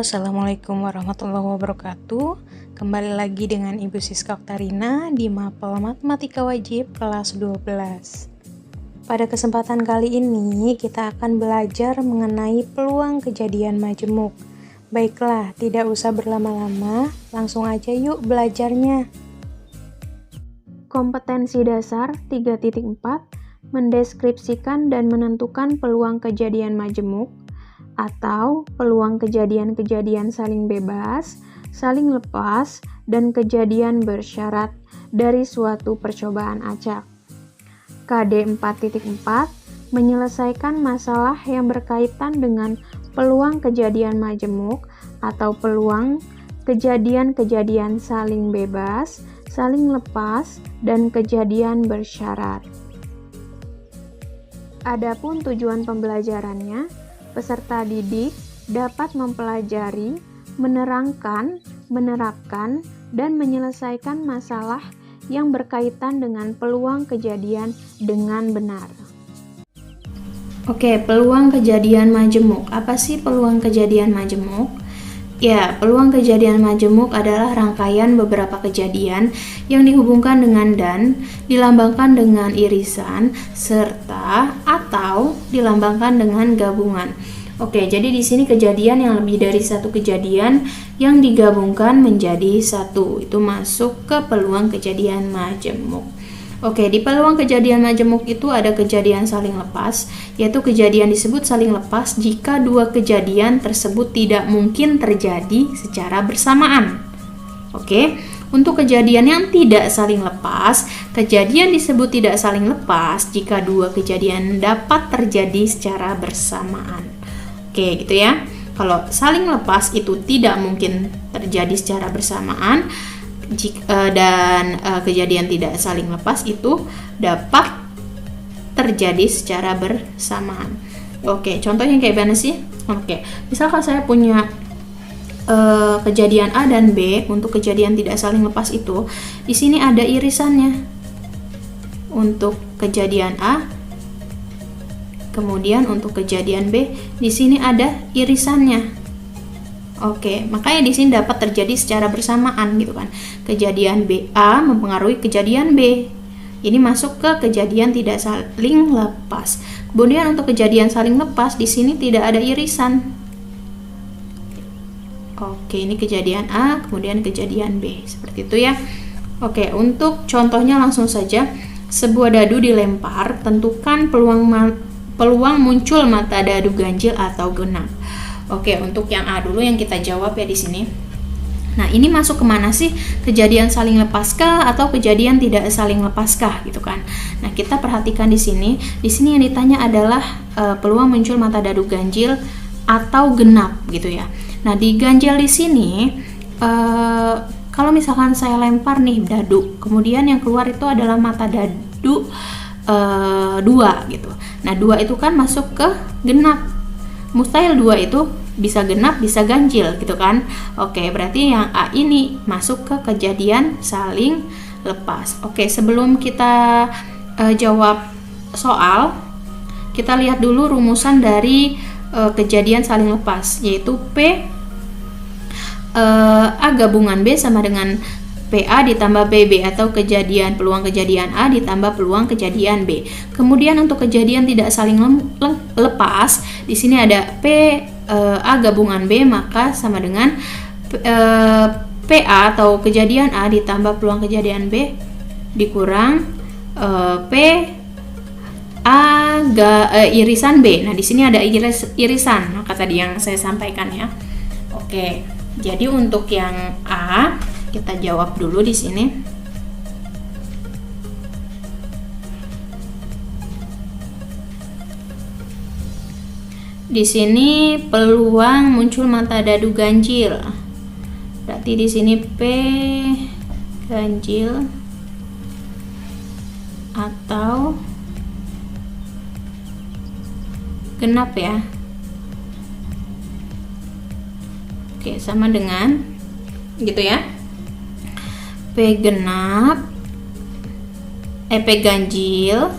Assalamualaikum warahmatullahi wabarakatuh. Kembali lagi dengan Ibu Siska Oktarina di Mapel Matematika Wajib kelas 12. Pada kesempatan kali ini kita akan belajar mengenai peluang kejadian majemuk. Baiklah, tidak usah berlama-lama, langsung aja yuk belajarnya. Kompetensi dasar 3.4 mendeskripsikan dan menentukan peluang kejadian majemuk atau peluang kejadian-kejadian saling bebas, saling lepas, dan kejadian bersyarat dari suatu percobaan acak. KD 4.4 menyelesaikan masalah yang berkaitan dengan peluang kejadian majemuk atau peluang kejadian-kejadian saling bebas, saling lepas, dan kejadian bersyarat. Adapun tujuan pembelajarannya, peserta didik dapat mempelajari, menerangkan, menerapkan, dan menyelesaikan masalah yang berkaitan dengan peluang kejadian dengan benar. Oke, peluang kejadian majemuk. Apa sih peluang kejadian majemuk? Ya, peluang kejadian majemuk adalah rangkaian beberapa kejadian yang dihubungkan dengan dan, dilambangkan dengan irisan, serta atau dilambangkan dengan gabungan. Oke, jadi di sini kejadian yang lebih dari satu kejadian yang digabungkan menjadi satu. Itu masuk ke peluang kejadian majemuk. Oke, di peluang kejadian majemuk itu ada kejadian saling lepas, yaitu kejadian disebut saling lepas jika dua kejadian tersebut tidak mungkin terjadi secara bersamaan. Oke, untuk kejadian yang tidak saling lepas, kejadian disebut tidak saling lepas jika dua kejadian dapat terjadi secara bersamaan. Oke, gitu ya. Kalau saling lepas itu tidak mungkin terjadi secara bersamaan, dan kejadian tidak saling lepas itu dapat terjadi secara bersamaan. Oke, contohnya kayak mana sih? Oke, misalkan saya punya kejadian A dan B. Untuk kejadian tidak saling lepas itu, di sini ada irisannya. Untuk kejadian A, kemudian untuk kejadian B, di sini ada irisannya. Oke, makanya di sini dapat terjadi secara bersamaan gitu kan. Kejadian BA mempengaruhi kejadian B. Ini masuk ke kejadian tidak saling lepas. Kemudian untuk kejadian saling lepas di sini tidak ada irisan. Oke, ini kejadian A, kemudian kejadian B. Seperti itu ya. Oke, untuk contohnya langsung saja. Sebuah dadu dilempar, tentukan peluang muncul mata dadu ganjil atau genap. Oke, untuk yang A dulu yang kita jawab ya di sini. Nah, ini masuk kemana sih? Kejadian saling lepaskah atau kejadian tidak saling lepaskah gitu kan? Nah, kita perhatikan di sini. Di sini yang ditanya adalah peluang muncul mata dadu ganjil atau genap gitu ya. Nah, di ganjil di sini kalau misalkan saya lempar nih dadu, kemudian yang keluar itu adalah mata dadu 2 gitu. Nah, 2 itu kan masuk ke genap. Mustahil 2 itu bisa genap, bisa ganjil gitu kan. Oke, berarti yang A ini masuk ke kejadian saling lepas. Oke, sebelum kita jawab soal, kita lihat dulu rumusan dari kejadian saling lepas, yaitu P A gabungan B sama dengan PA ditambah BB atau peluang kejadian A ditambah peluang kejadian B. Kemudian untuk kejadian tidak saling lepas, di sini ada A gabungan B maka sama dengan PA atau kejadian A ditambah peluang kejadian B dikurang irisan B. Nah, di sini ada irisan, maka tadi yang saya sampaikan ya. Oke, jadi untuk yang A kita jawab dulu di sini. Di sini peluang muncul mata dadu ganjil. Berarti di sini P ganjil atau genap ya. Oke, sama dengan gitu ya. P genap P ganjil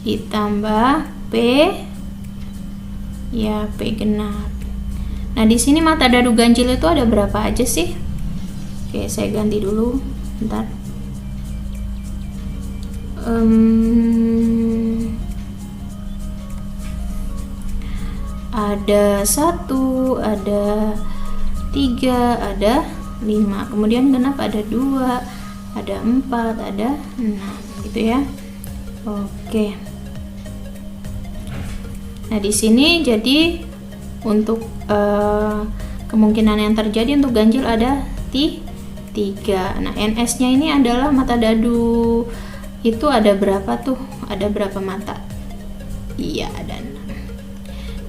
ditambah P Ya, P genap. Nah, di sini mata dadu ganjil itu ada berapa aja sih? Oke, saya ganti dulu. Bentar. Ada 1, ada 3, ada 5. Kemudian genap ada 2, ada 4, ada 6, gitu ya. Oke. Nah, di sini jadi untuk kemungkinan yang terjadi untuk ganjil ada 3. Nah, NS-nya ini adalah mata dadu. Itu ada berapa tuh? Ada berapa mata? Iya, ada 6.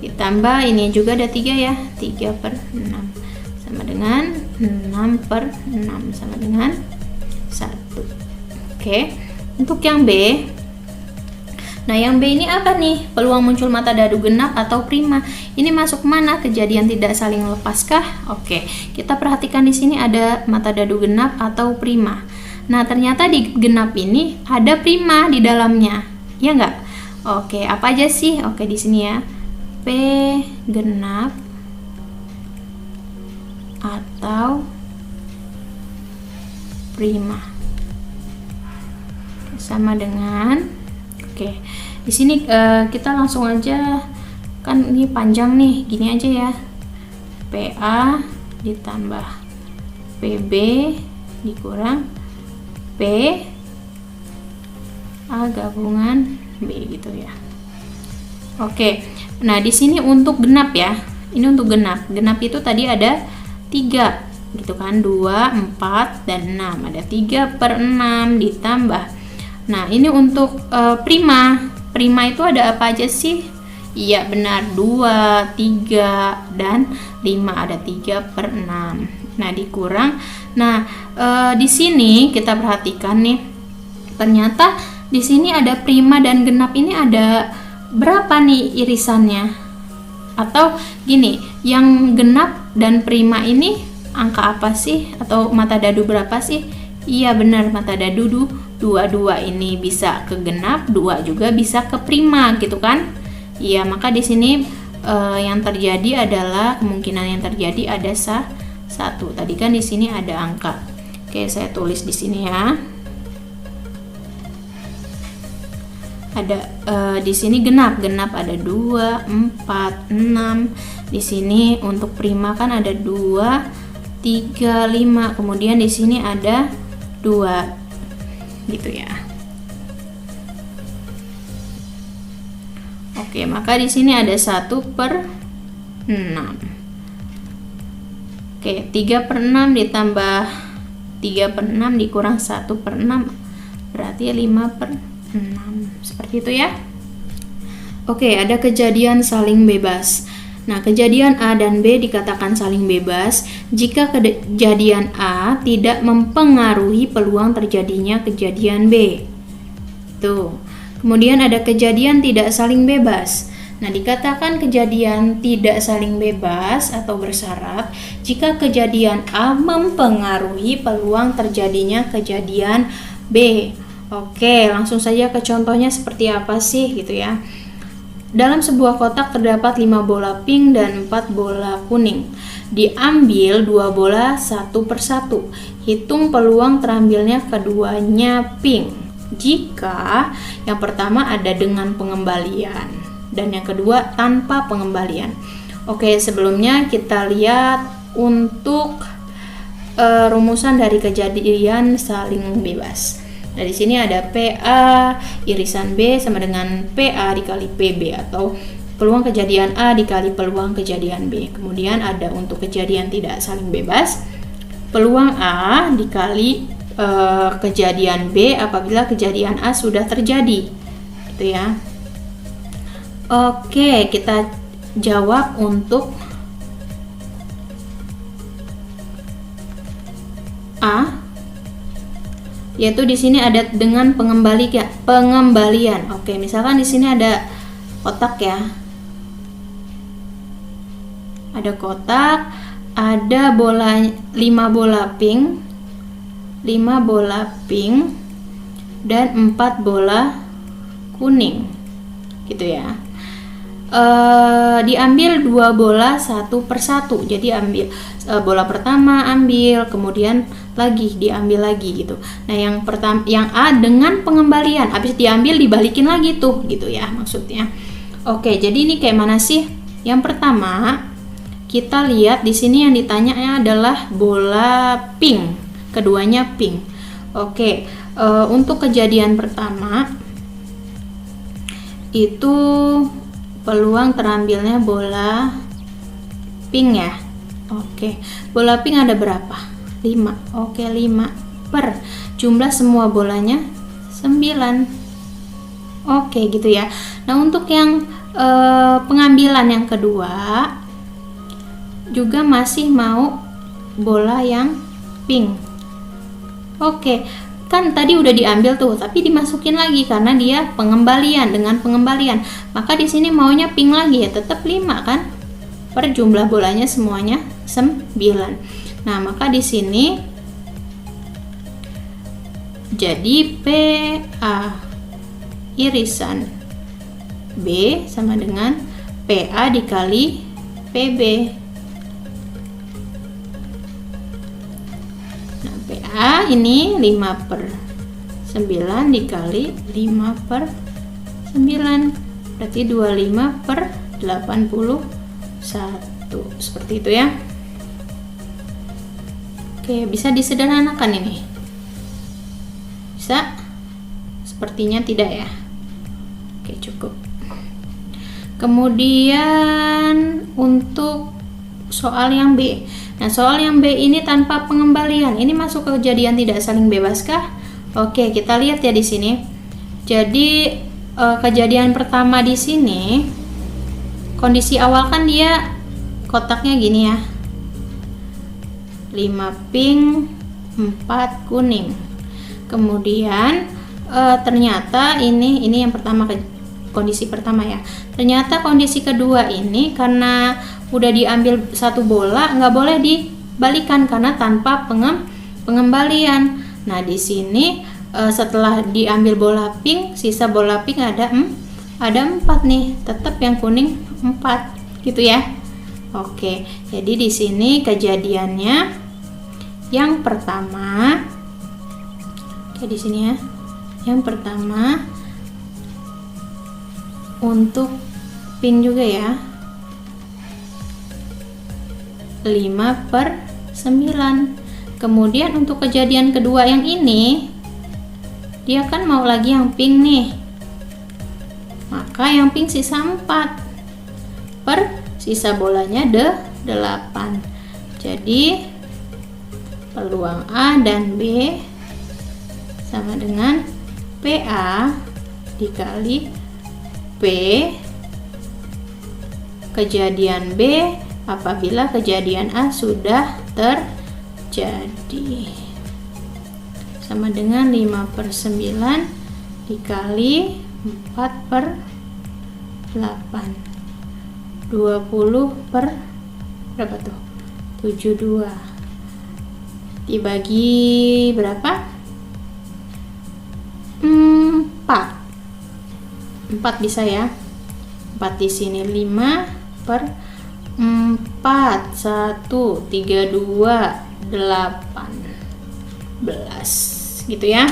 Ditambah ini juga ada 3 ya. 3/6 sama dengan 6/6 sama dengan 1. Oke. Untuk yang B. Nah, yang B ini apa nih? Peluang muncul mata dadu genap atau prima. Ini masuk mana? Kejadian tidak saling lepaskah? Oke, kita perhatikan di sini ada mata dadu genap atau prima. Nah, ternyata di genap ini ada prima di dalamnya. Ya enggak? Oke, apa aja sih? Oke, di sini ya. P genap atau prima. Sama dengan di sini kita langsung aja, kan ini panjang nih, gini aja ya. PA ditambah PB dikurang P A gabungan B gitu ya. Oke. Nah, di sini untuk genap ya. Ini untuk genap. Genap itu tadi ada 3 gitu kan, 2, 4 dan 6. Ada 3/6 ditambah. Nah, ini untuk prima. Prima itu ada apa aja sih? Iya, benar, 2, 3 dan 5. Ada 3/6. Nah, dikurang. Nah, di sini kita perhatikan nih. Ternyata di sini ada prima dan genap ini ada berapa nih irisannya? Atau gini, yang genap dan prima ini angka apa sih? Atau mata dadu berapa sih? Iya, benar, mata dadu 2 ini bisa ke genap, 2 juga bisa ke prima gitu kan? Iya, maka di sini yang terjadi adalah kemungkinan yang terjadi ada 1. Tadi kan di sini ada angka. Oke, saya tulis di sini ya. Ada di sini genap ada 2, 4, 6. Di sini untuk prima kan ada 2, 3, 5. Kemudian di sini ada 2 gitu ya. Oke, maka di sini ada 1/6. Oke, 3/6 ditambah 3/6 dikurang 1/6 berarti 5/6. Seperti itu ya. Oke, ada kejadian saling bebas. Nah, kejadian A dan B dikatakan saling bebas jika kejadian A tidak mempengaruhi peluang terjadinya kejadian B. Tuh. Kemudian ada kejadian tidak saling bebas. Nah, dikatakan kejadian tidak saling bebas atau bersyarat jika kejadian A mempengaruhi peluang terjadinya kejadian B. Oke, langsung saja ke contohnya seperti apa sih gitu ya. Dalam sebuah kotak terdapat 5 bola pink dan 4 bola kuning. Diambil 2 bola satu persatu. Hitung peluang terambilnya keduanya pink. Jika yang pertama ada dengan pengembalian dan yang kedua tanpa pengembalian. Oke, sebelumnya kita lihat untuk rumusan dari kejadian saling bebas. Nah, di sini ada PA irisan B sama dengan PA dikali PB atau peluang kejadian A dikali peluang kejadian B. Kemudian ada untuk kejadian tidak saling bebas, peluang A dikali kejadian B apabila kejadian A sudah terjadi. Gitu ya. Oke, kita jawab untuk A, yaitu di sini ada dengan pengembalian. Oke, misalkan di sini ada kotak ya. Ada kotak, ada 5 bola pink, 5 bola pink dan 4 bola kuning. Gitu ya. diambil 2 bola satu persatu. Jadi ambil bola pertama, ambil, kemudian lagi diambil lagi gitu. Nah, yang pertama, yang A dengan pengembalian, habis diambil dibalikin lagi tuh gitu ya maksudnya. Oke, jadi ini kayak mana sih? Yang pertama kita lihat di sini yang ditanya adalah bola pink, keduanya pink. Oke, untuk kejadian pertama itu peluang terambilnya bola pink ya. Oke, bola pink ada berapa? 5. Oke, 5 per jumlah semua bolanya 9. Oke, gitu ya. Nah, untuk yang pengambilan yang kedua juga masih mau bola yang pink. Oke, kan tadi udah diambil tuh, tapi dimasukin lagi karena dia pengembalian, dengan pengembalian. Maka di sini maunya pink lagi ya, tetap 5 kan? Per jumlah bolanya semuanya 9. Nah, maka di sini jadi PA irisan B sama dengan PA dikali PB. Nah, PA ini 5 per 9 dikali 5 per 9, berarti 25 per 81. Seperti itu ya. Oke, bisa disederhanakan ini? Bisa? Sepertinya tidak ya. Oke, cukup. Kemudian untuk soal yang B. Nah, soal yang B ini tanpa pengembalian. Ini masuk ke kejadian tidak saling bebaskah? Oke, kita lihat ya di sini. Jadi kejadian pertama di sini kondisi awal kan dia kotaknya gini ya. 5 pink, 4 kuning. Kemudian ternyata ini yang pertama, kondisi pertama ya. Ternyata kondisi kedua ini karena udah diambil satu bola, nggak boleh dibalikan karena tanpa pengembalian. Nah, di sini setelah diambil bola pink, sisa bola pink ada 4 nih, tetap yang kuning 4 gitu ya. Oke, jadi di sini kejadiannya yang pertama, kayak di sini ya. Yang pertama untuk pink juga ya, 5 per 9. Kemudian untuk kejadian kedua yang ini, dia kan mau lagi yang pink nih, maka yang pink sisa 4 per sisa bolanya 8. Jadi peluang A dan B sama dengan PA dikali P kejadian B apabila kejadian A sudah terjadi, sama dengan 5 per 9 dikali 4 per 8, 20 per berapa tuh? 72 dibagi berapa? 4 bisa ya. 4 di sini 5 per 4, 1, 3, 2, 18 gitu ya.